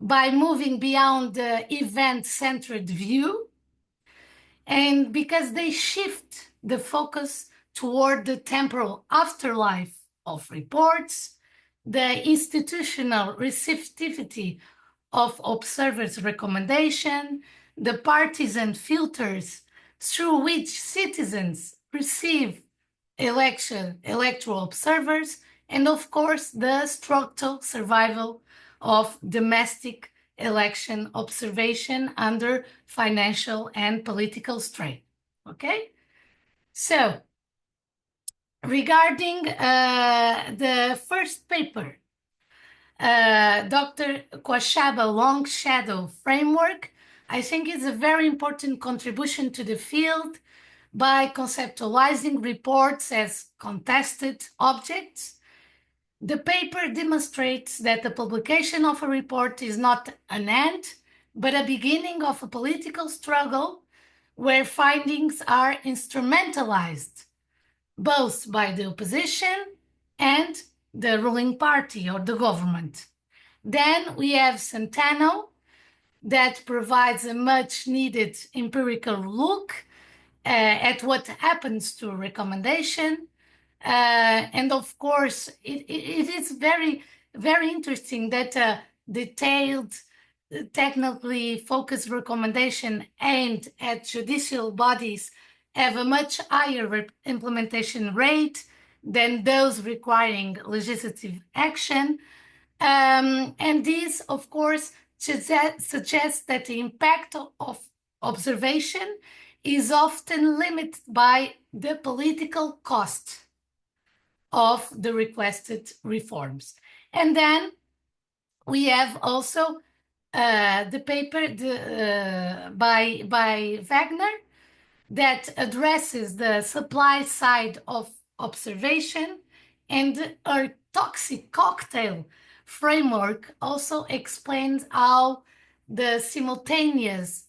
Speaker 6: by moving beyond the event-centered view, and because they shift the focus toward the temporal afterlife of reports, the institutional receptivity of observers' recommendation, the partisan filters through which citizens perceive electoral observers, and of course, the structural survival of domestic election observation under financial and political strain, okay? So, regarding the first paper, Dr. Koshaba Long Shadow Framework, I think is a very important contribution to the field by conceptualizing reports as contested objects. The paper demonstrates that the publication of a report is not an end, but a beginning of a political struggle where findings are instrumentalized both by the opposition and the ruling party or the government. Then we have Santano that provides a much needed empirical look at what happens to a recommendation. And of course, it is very, very interesting that a detailed, technically focused recommendation aimed at judicial bodies have a much higher implementation rate than those requiring legislative action. And this, of course, suggests that the impact of observation is often limited by the political cost of the requested reforms. And then we have also the paper by Wagner that addresses the supply side of observation, and our toxic cocktail framework also explains how the simultaneous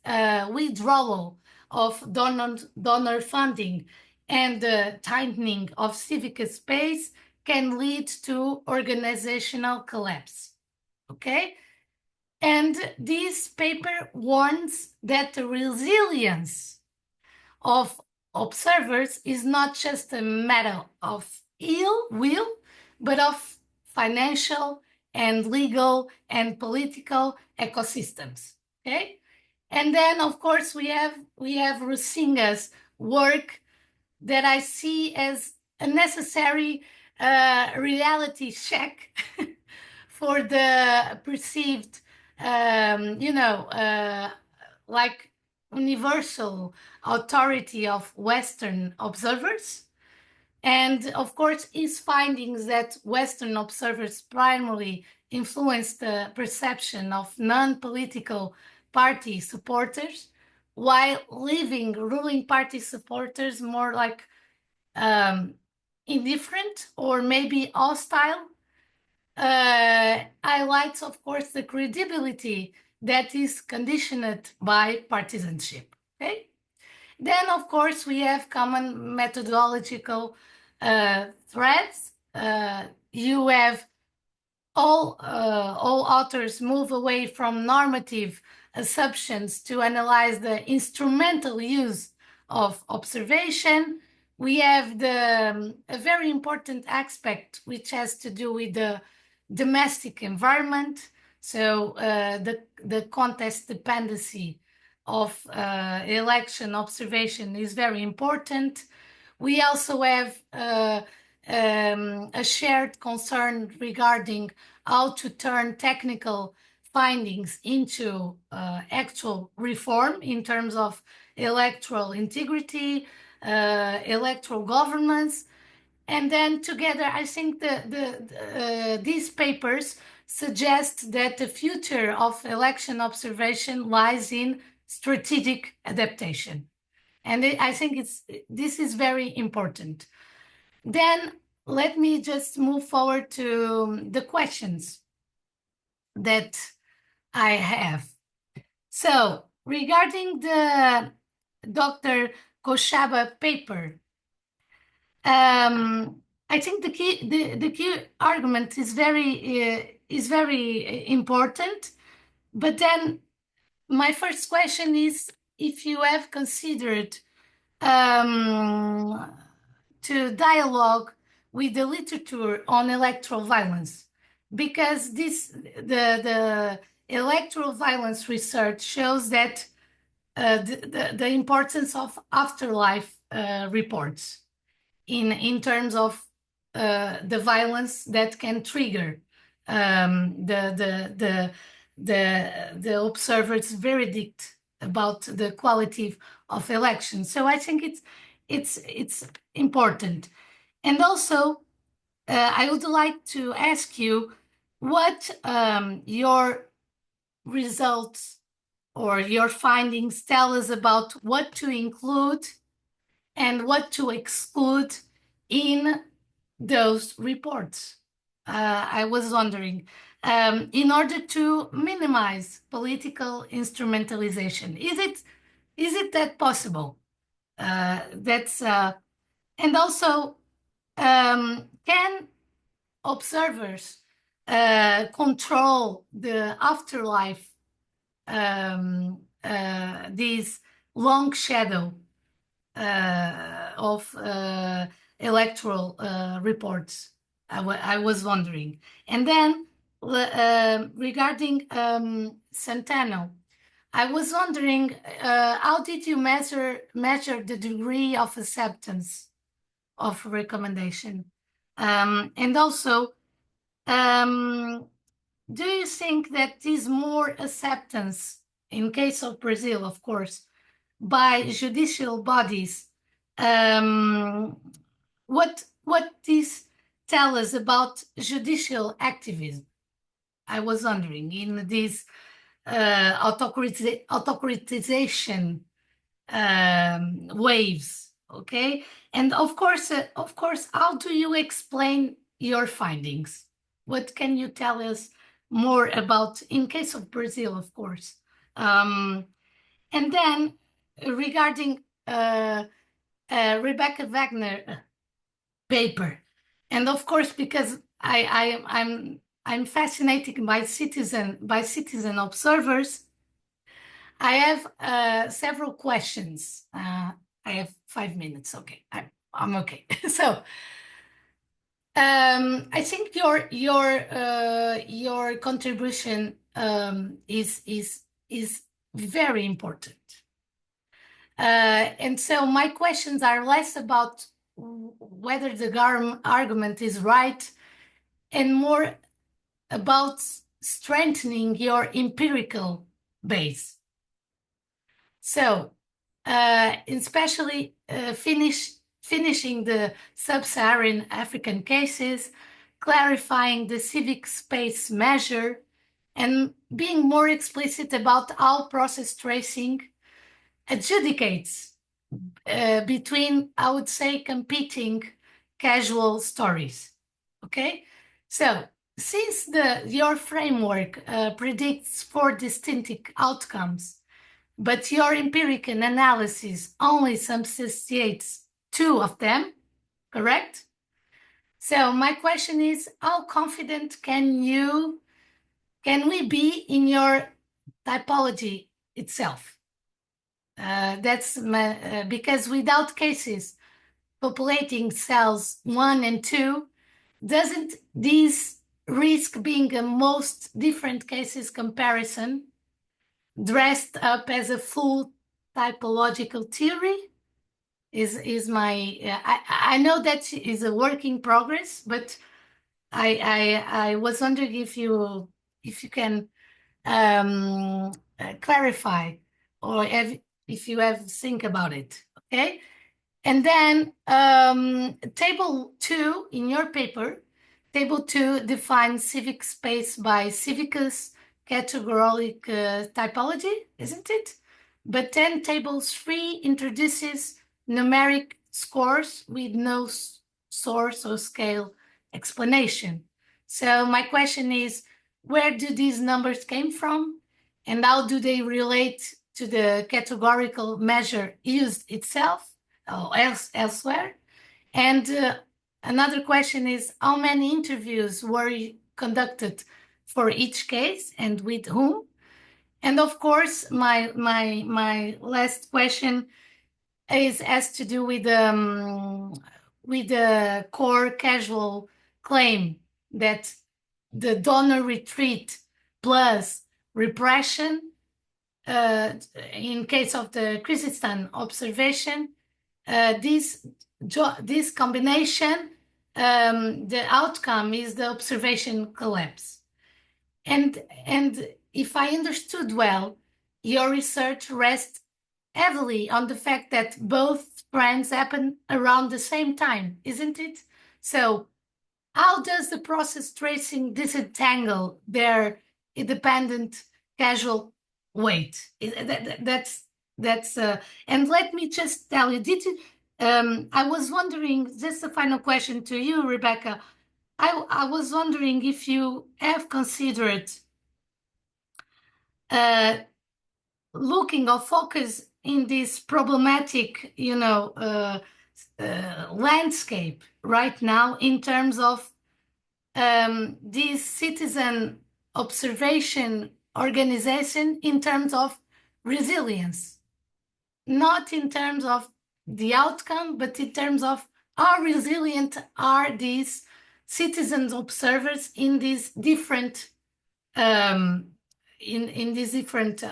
Speaker 6: withdrawal of donor funding and the tightening of civic space can lead to organizational collapse. Okay? And this paper warns that the resilience of observers is not just a matter of ill will, but of financial and legal and political ecosystems. Okay, and then of course we have Rusinga's work that I see as a necessary reality check for the perceived, like universal authority of Western observers. And of course, his findings that Western observers primarily influence the perception of non-political party supporters, while leaving ruling party supporters more like indifferent or maybe hostile, highlights, of course, the credibility that is conditioned by partisanship. Okay. Then, of course, we have common methodological threads. You have all authors move away from normative assumptions to analyze the instrumental use of observation. We have a very important aspect which has to do with the domestic environment. So the context dependency of election observation is very important. We also have a shared concern regarding how to turn technical findings into actual reform in terms of electoral integrity, electoral governance. And then together, I think these papers suggest that the future of election observation lies in strategic adaptation. And I think this is very important. Then let me just move forward to the questions that I have. So regarding the Dr. Koshaba paper, I think the key argument is very important. But then my first question is if you have considered to dialogue with the literature on electoral violence, because the electoral violence research shows that the importance of afterlife reports in terms of the violence that can trigger the observer's verdict about the quality of elections. So I think it's important. And also, I would like to ask you what your results or your findings tell us about what to include and what to exclude in those reports. I was wondering, in order to minimize political instrumentalization, is it that possible? And also, can observers control the afterlife, this long shadow of electoral reports? I was wondering. And then regarding Santano, I was wondering, how did you measure the degree of acceptance of recommendation? And also, do you think that is more acceptance, in case of Brazil, of course, by judicial bodies? What this tell us about judicial activism? I was wondering in this autocratization waves, okay? And of course, how do you explain your findings? What can you tell us more about, in case of Brazil, of course? And then regarding Rebecca Wagner paper, and of course, because I'm fascinated by citizen observers, I have several questions. I have 5 minutes. Okay, I'm okay. So I think your contribution is very important. And so my questions are less about whether the argument is right and more about strengthening your empirical base. So, especially finishing the sub-Saharan African cases, clarifying the civic space measure, and being more explicit about how process tracing adjudicates between, I would say, competing casual stories. Okay, so since your framework predicts 4 distinct outcomes, but your empirical analysis only substantiates 2 of them, correct? So my question is, how confident can we be in your typology itself? That's because without cases populating cells 1 and 2, doesn't this risk being a most different cases comparison dressed up as a full typological theory? Is my I know that is a work in progress, but I was wondering if you can clarify, or if you have think about it. Okay, and then table 2 in your paper, table 2 defines civic space by civicus categorical typology, isn't it? But then table 3 introduces numeric scores with no source or scale explanation. So my question is, where do these numbers came from, and how do they relate to the categorical measure used itself or elsewhere? And another question is, how many interviews were conducted for each case and with whom? And of course, my last question has to do with the core casual claim that the donor retreat plus repression, in case of the Kyrgyzstan observation, this combination, the outcome is the observation collapse. And if I understood well, your research rests heavily on the fact that both trends happen around the same time, isn't it? So how does the process tracing disentangle their independent causal weight? That's and let me just tell you, I was wondering, this is a final question to you, Rebecca. I was wondering if you have considered looking or focus in this problematic, landscape right now in terms of this citizen observation organization, in terms of resilience, not in terms of the outcome, but in terms of how resilient are these citizens observers in these different in these different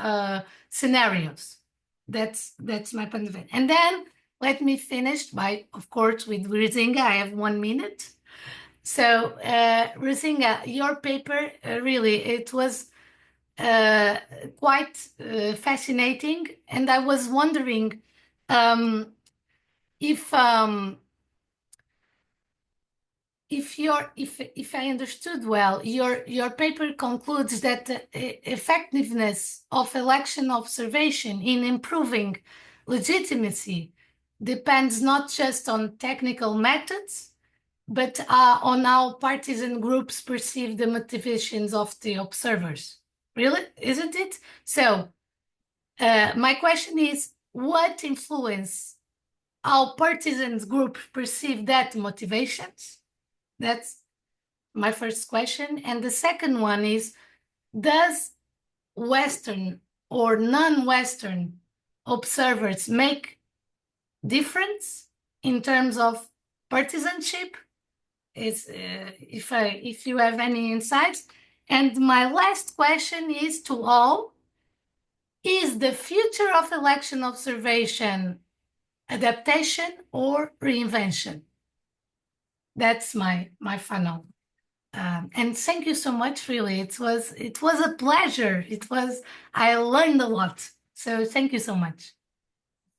Speaker 6: scenarios. That's my point of view. And then let me finish by, of course, with Rusinga. I have 1 minute. So, Rusinga, your paper, really, it was quite fascinating, and I was wondering if I understood well, your paper concludes that the effectiveness of election observation in improving legitimacy depends not just on technical methods, but on how partisan groups perceive the motivations of the observers. Really? Isn't it? So, my question is, what influence how partisan groups perceive that motivations? That's my first question. And the second one is, does Western or non-Western observers make difference in terms of partisanship? If you have any insights. And my last question is to all, is the future of election observation adaptation or reinvention? That's my final. And thank you so much, really. It was a pleasure. I learned a lot. So thank you so much.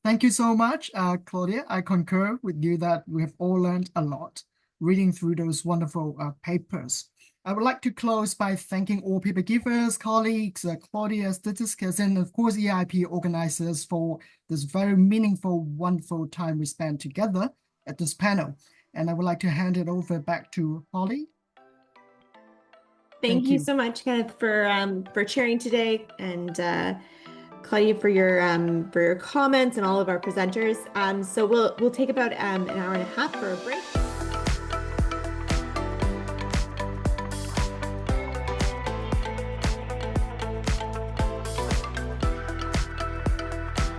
Speaker 1: Thank you so much, Claudia. I concur with you that we have all learned a lot reading through those wonderful papers. I would like to close by thanking all paper givers, colleagues, Claudia, Discussant, and of course EIP organizers for this very meaningful, wonderful time we spent together at this panel. And I would like to hand it over back to Holly.
Speaker 7: Thank you so much, Kenneth, for chairing today, and Claudia for your comments, and all of our presenters. So we'll take about an hour and a half for a break.